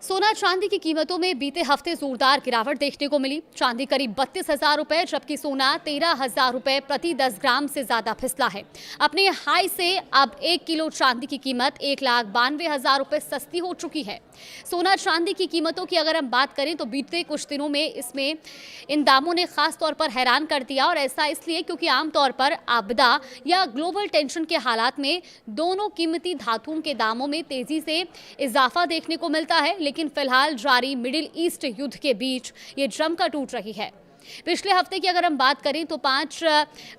सोना चांदी की कीमतों में बीते हफ्ते जोरदार गिरावट देखने को मिली। चांदी करीब 32,000 रुपए जबकि सोना 13,000 रुपए प्रति 10 ग्राम से ज्यादा फिसला है। अपने हाई से अब 1 किलो चांदी की कीमत 1,92,000 रुपए सस्ती हो चुकी है। सोना चांदी की कीमतों की अगर हम बात करें तो बीते कुछ दिनों में इन दामों ने खास तौर पर हैरान कर दिया, और ऐसा इसलिए क्योंकि आमतौर पर आपदा या ग्लोबल टेंशन के हालात में दोनों कीमती धातुओं के दामों में तेजी से इजाफा देखने को मिलता है। लेकिन फिलहाल जारी मिडिल ईस्ट युद्ध के बीच ये जमकर टूट रही है। पिछले हफ्ते की अगर हम बात करें तो 5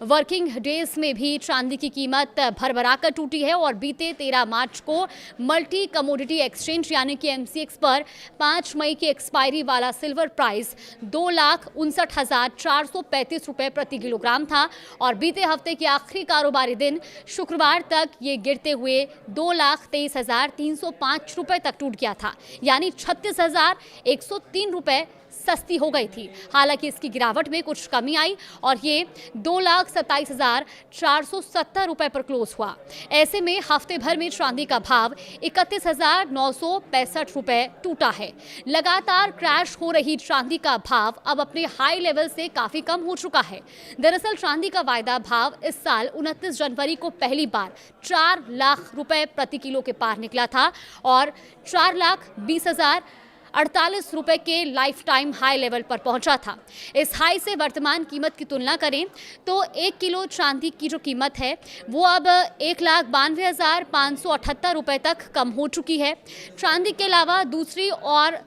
वर्किंग डेज में भी चांदी की कीमत भरभराकर टूटी है, और बीते 13 मार्च को मल्टी कमोडिटी एक्सचेंज यानी कि MCX पर 5 मई की एक्सपायरी वाला सिल्वर प्राइस 2,59,435 रुपए प्रति किलोग्राम था, और बीते हफ्ते के आखिरी कारोबारी दिन शुक्रवार तक ये गिरते हुए 2,23,305 रुपए तक टूट गया था, यानी 36,103 रुपए सस्ती हो गई थी। हालांकि इसकी गिरावट में कुछ कमी आई और ये 2,27,470 रुपए पर क्लोज हुआ। ऐसे में हफ्ते भर में चांदी का भाव 31,965 रुपए टूटा है। लगातार क्रैश हो रही चांदी का भाव अब अपने हाई लेवल से काफी कम हो चुका है। दरअसल चांदी का वायदा भाव इस साल 29 जनवरी को पहली बार 4 लाख रुपए प्रति किलो के पार निकला था और 4,20,048 रुपए के लाइफ टाइम हाई लेवल पर पहुंचा था। इस हाई से वर्तमान कीमत की तुलना करें तो 1 किलो चांदी की जो कीमत है वो अब 1,92,578 रुपए तक कम हो चुकी है। चांदी के अलावा दूसरी और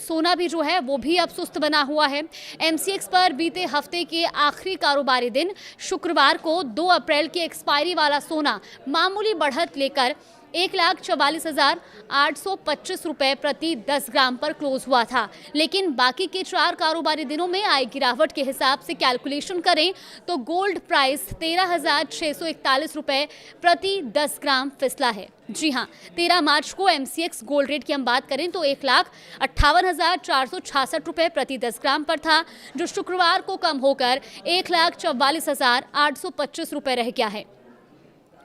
सोना भी जो है वो भी अब सुस्त बना हुआ है। MCX पर बीते हफ्ते के आखिरी कारोबारी दिन शुक्रवार को 2 अप्रैल की एक्सपायरी वाला सोना मामूली बढ़त लेकर 1,44,825 रुपए प्रति 10 ग्राम पर क्लोज हुआ था। लेकिन बाकी के 4 कारोबारी दिनों में आई गिरावट के हिसाब से कैलकुलेशन करें तो गोल्ड प्राइस 13,641 रुपए प्रति 10 ग्राम फिसला है। जी हाँ, 13 मार्च को MCX गोल्ड रेट की हम बात करें तो 1,58,466 रुपए प्रति 10 ग्राम पर था, जो शुक्रवार को कम होकर 1,44,825 रुपए रह गया है।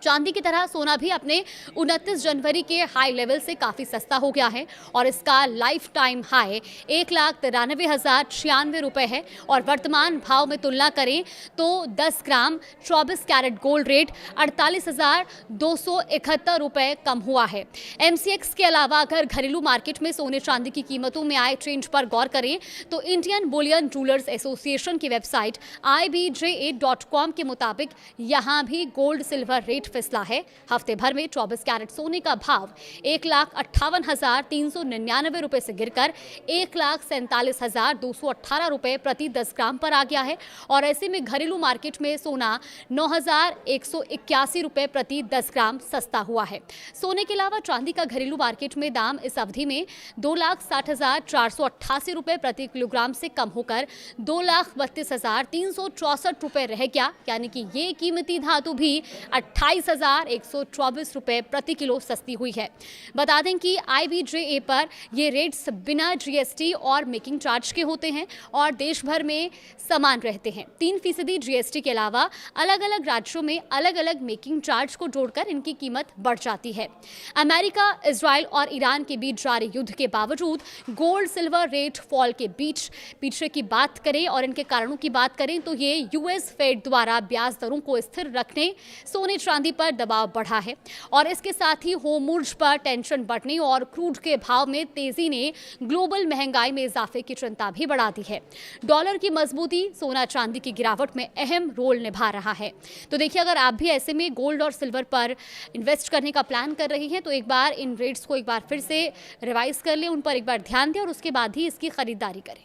चांदी की तरह सोना भी अपने 29 जनवरी के हाई लेवल से काफ़ी सस्ता हो गया है और इसका लाइफ टाइम हाई 1,93,096 रुपए है, और वर्तमान भाव में तुलना करें तो 10 ग्राम 24 कैरेट गोल्ड रेट 48,271 रुपए कम हुआ है। MCX के अलावा अगर घरेलू मार्केट में सोने चांदी की कीमतों में आए ट्रेंड पर गौर करें तो इंडियन बुलियन जूलर्स एसोसिएशन की वेबसाइट IBJ8.com के मुताबिक यहाँ भी गोल्ड सिल्वर रेट फिसला है। हफ्ते भर में 24 कैरेट सोने का भाव 1,58,399 रुपए से गिरकर 1,47,218 रुपए प्रति 10 ग्राम पर आ गया है, और ऐसे में घरेलू मार्केट में सोना 9,181 रुपए प्रति 10 ग्राम सस्ता हुआ है। सोने के अलावा चांदी का घरेलू मार्केट में दाम इस अवधि में 2,60,488 रुपए प्रति किलोग्राम से कम होकर 2,32,364 रुपए रह गया, यानी कि ये कीमती धातु भी 28,124 रुपए प्रति किलो सस्ती हुई है। बता दें कि IBJA पर ये रेट्स बिना GST और मेकिंग चार्ज के होते हैं और देश भर में समान रहते हैं। 3% GST के अलावा अलग अलग राज्यों में अलग अलग मेकिंग चार्ज को जोड़कर इनकी कीमत बढ़ जाती है। अमेरिका, इजराइल और ईरान के बीच जारी युद्ध के बावजूद गोल्ड सिल्वर रेट फॉल के बीच पीछे की बात करें और इनके कारणों की बात करें तो ये US फेड द्वारा ब्याज दरों को स्थिर रखने, सोने चांदी पर दबाव बढ़ा है, और इसके साथ ही होर्मुज़ पर टेंशन बढ़ने और क्रूड के भाव में तेजी ने ग्लोबल महंगाई में इजाफे की चिंता भी बढ़ा दी है। डॉलर की मजबूती सोना चांदी की गिरावट में अहम रोल निभा रहा है। तो देखिए, अगर आप भी ऐसे में गोल्ड और सिल्वर पर इन्वेस्ट करने का प्लान कर रही हैं तो एक बार इन रेट्स को एक बार फिर से रिवाइज कर लें, उन पर एक बार ध्यान दें और उसके बाद ही इसकी खरीदारी करें।